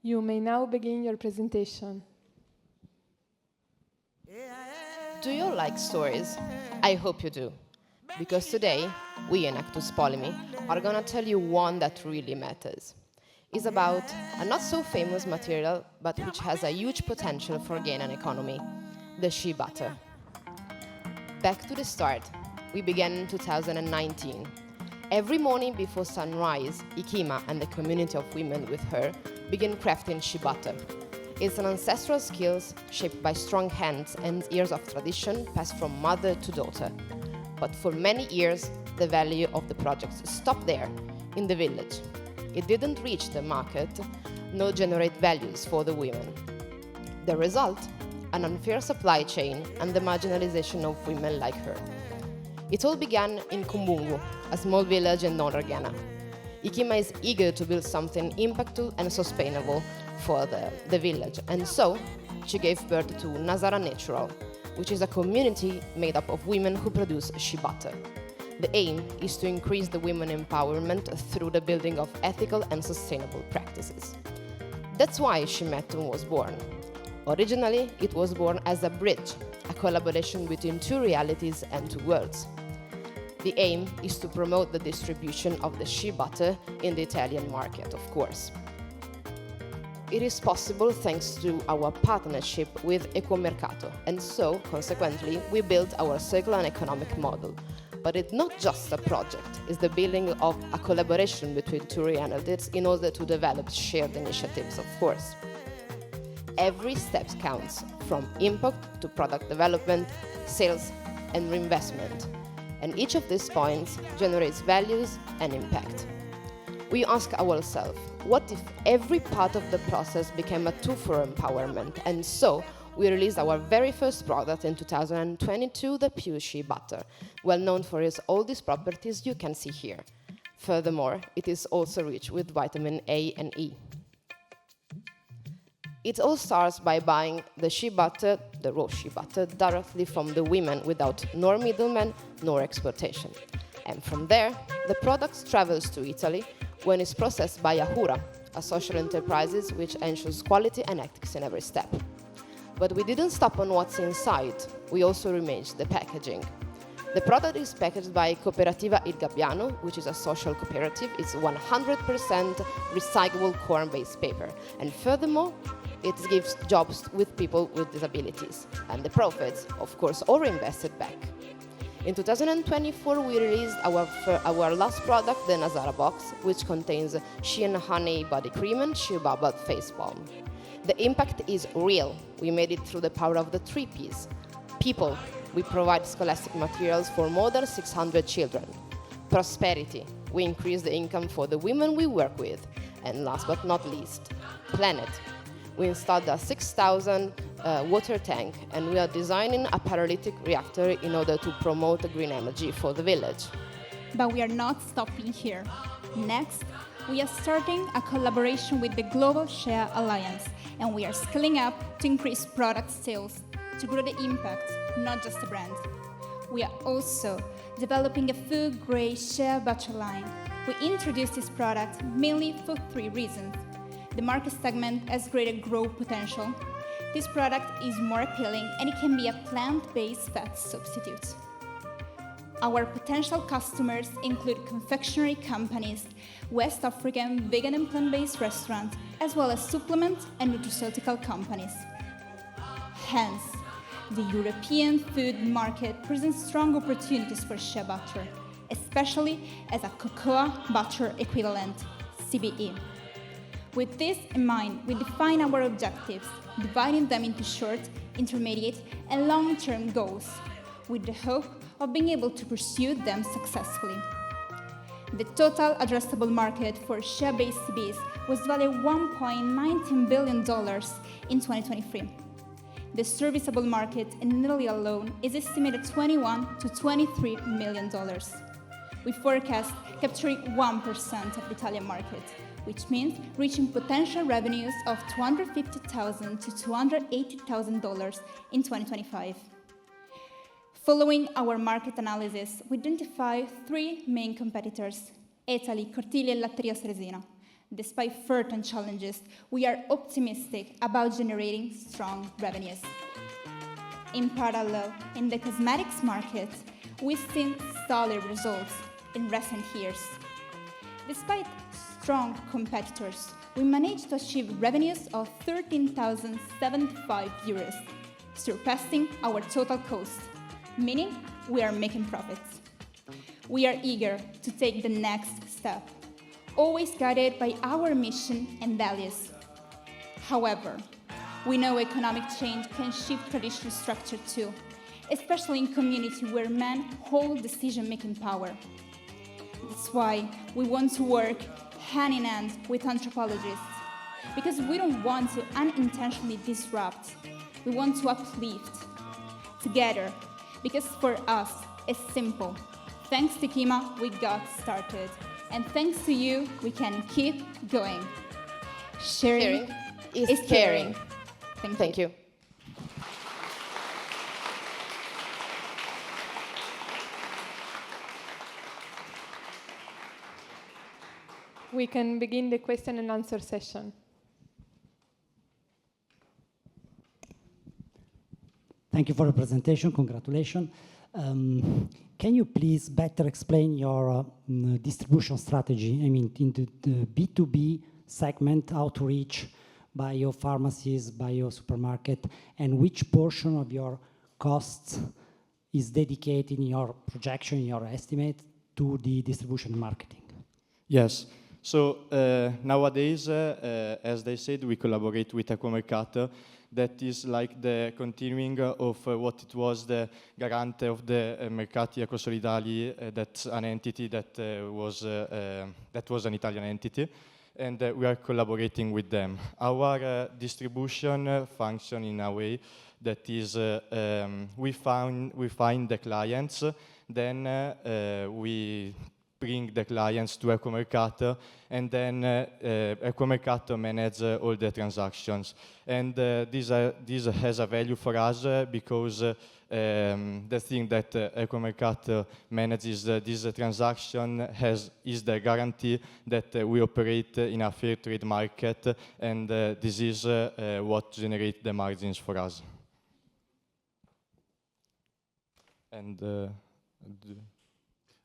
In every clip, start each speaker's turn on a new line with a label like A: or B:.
A: You may now begin your presentation.
B: Do you like stories? I hope you do. Because today, we Enactus POLIMI are gonna tell you one that really matters. It's about a not so famous material, but which has a huge potential for gain an economy, the shea butter. Back to the start, we began in 2019. Every morning before sunrise, Ikima and the community of women with her begin crafting shea butter. It's an ancestral skill shaped by strong hands and years of tradition passed from mother to daughter. But for many years, the value of the project stopped there, in the village. It didn't reach the market, nor generate values for the women. The result? An unfair supply chain and the marginalization of women like her. It all began in Kumbungu, a small village in northern Ghana. Ikima is eager to build something impactful and sustainable for the village, and so she gave birth to Nazara Natural, which is a community made up of women who produce shea butter. The aim is to increase the women empowerment through the building of ethical and sustainable practices. That's why Shea Metun was born. Originally, it was born as a bridge, a collaboration between two realities and two worlds. The aim is to promote the distribution of the shea butter in the Italian market, of course. It is possible thanks to our partnership with Ecomercato, and so, consequently, we built our circular economic model. But it's not just a project, it's the building of a collaboration between two realities in order to develop shared initiatives, of course. Every step counts, from impact to product development, sales, and reinvestment. And each of these points generates values and impact. We ask ourselves, what if every part of the process became a tool for empowerment? And so, we released our very first product in 2022, the Pure Shea Butter, well known for all these properties you can see here. Furthermore, it is also rich with vitamin A and E. It all starts by buying the shea butter, the raw shea butter, directly from the women without nor middlemen nor exportation. And from there, the product travels to Italy when it's processed by Ahura, a social enterprise which ensures quality and ethics in every step. But we didn't stop on what's inside, we also reimaged the packaging. The product is packaged by Cooperativa Il Gabbiano, which is a social cooperative. It's 100% recyclable corn-based paper. And furthermore, it gives jobs with people with disabilities. And the profits, of course, are reinvested back. In 2024, we released our last product, the Nazara Box, which contains shea and honey body cream and shea bubble face balm. The impact is real. We made it through the power of the 3 Ps. People. We provide scholastic materials for more than 600 children. Prosperity. We increase the income for the women we work with. And last but not least, planet. We installed a 6,000 water tank, and we are designing a paralytic reactor in order to promote green energy for the village.
C: But we are not stopping here. Next, we are starting a collaboration with the Global Shea Alliance, and we are scaling up to increase product sales, to grow the impact, not just the brand. We are also developing a food-grade shea butter line. We introduced this product mainly for 3 reasons. The market segment has greater growth potential. This product is more appealing, and it can be a plant-based fat substitute. Our potential customers include confectionery companies, West African vegan and plant-based restaurants, as well as supplement and nutraceutical companies. Hence, the European food market presents strong opportunities for shea butter, especially as a cocoa butter equivalent, CBE. With this in mind, we define our objectives, dividing them into short, intermediate, and long-term goals, with the hope of being able to pursue them successfully. The total addressable market for shea-based CBEs was valued $1.19 billion in 2023. The serviceable market in Italy alone is estimated $21 to $23 million. We forecast capturing 1% of the Italian market, which means reaching potential revenues of $250,000 to $280,000 in 2025. Following our market analysis, we identify 3 main competitors: Italy, Cortiglia, and Latteria Seresina. Despite certain challenges, we are optimistic about generating strong revenues. In parallel, in the cosmetics market, we've seen solid results in recent years. Despite strong competitors, we managed to achieve revenues of 13,075 euros, surpassing our total cost, meaning we are making profits. We are eager to take the next step, always guided by our mission and values. However, we know economic change can shift traditional structure too, especially in communities where men hold decision-making power. That's why we want to work hand in hand with anthropologists, because we don't want to unintentionally disrupt. We want to uplift together, because for us, it's simple. Thanks to Kima, we got started. And thanks to you, we can keep going. Sharing
B: is caring.
C: Thank you.
A: We can begin the question and answer session.
D: Thank you for the presentation. Congratulations. Can you please better explain your distribution strategy? I mean, in the B2B segment, outreach, biopharmacies, bio-supermarket, and which portion of your costs is dedicated in your projection, in your estimate, to the distribution and marketing?
E: Yes. So nowadays, as they said, we collaborate with Ecomercato. That is like the continuing of what it was the garante of the Mercati Ecosolidali. That's an entity that was an Italian entity, and we are collaborating with them. Our distribution function in a way that is we find the clients, then we bring the clients to Ecomercato, and then Ecomercato manages all the transactions. And this has a value for us because the thing that Ecomercato manages this transaction is the guarantee that we operate in a fair trade market, and this is what generates the margins for us. And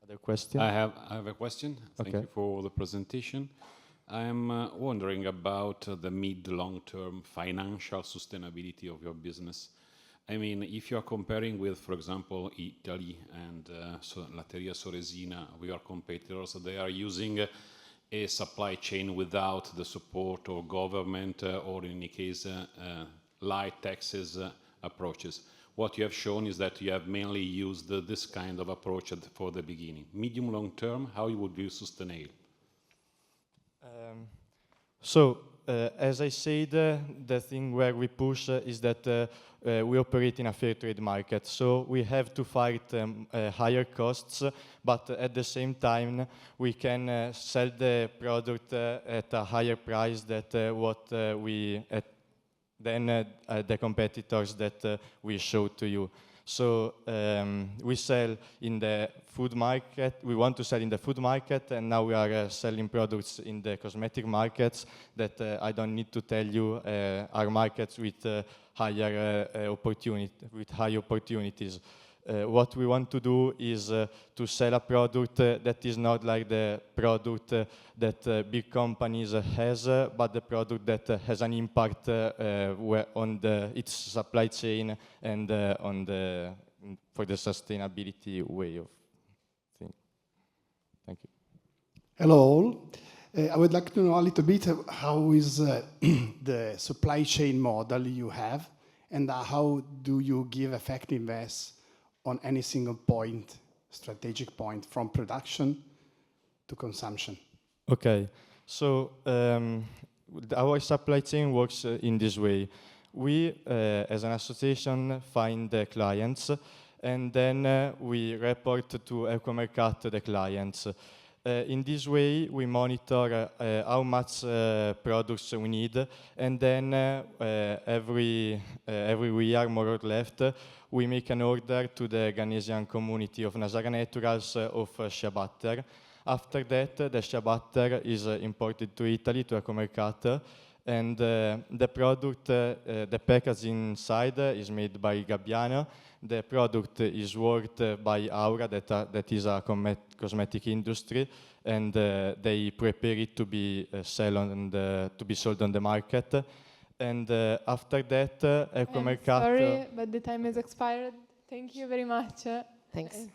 E: other question?
F: I have a question. Thank
E: Okay.
F: you for the presentation. I'm wondering about the mid-long-term financial sustainability of your business. I mean, if you are comparing with, for example, Italy and Latteria Soresina, your competitors, they are using a supply chain without the support of government or, in any case, light taxes approaches. What you have shown is that you have mainly used this kind of approach for the beginning. Medium long term, how would you sustain it?
E: As I said, the thing where we push is that we operate in a fair trade market. So we have to fight higher costs, but at the same time, we can sell the product at a higher price than the competitors that we showed to you. So we sell in the food market. We want to sell in the food market, and now we are selling products in the cosmetic markets that I don't need to tell you are markets with high opportunities. What we want to do is to sell a product that is not like the product that big companies has, but the product that has an impact on its supply chain and for the sustainability way of thing. Thank you.
G: Hello all. I would like to know a little bit how is the supply chain model you have, and how do you give effectiveness on any single point, strategic point, from production to consumption?
E: Okay, so our supply chain works in this way. We, as an association, find the clients, and then we report to Ecomercato the clients. In this way, we monitor how much products we need, and then every year, more or less, we make an order to the Ghanesian community of Nasara Naturals of shea butter. After that, the shea butter is imported to Italy, to Ecomercato, and the product, the package inside is made by Gabbiano. The product is worked by Aura, that is a cosmetic industry, and they prepare it to be sold on the market. And after that,
A: I'm
E: Ecomercato.
A: sorry, but the time has expired. Thank you very much.
B: Thanks.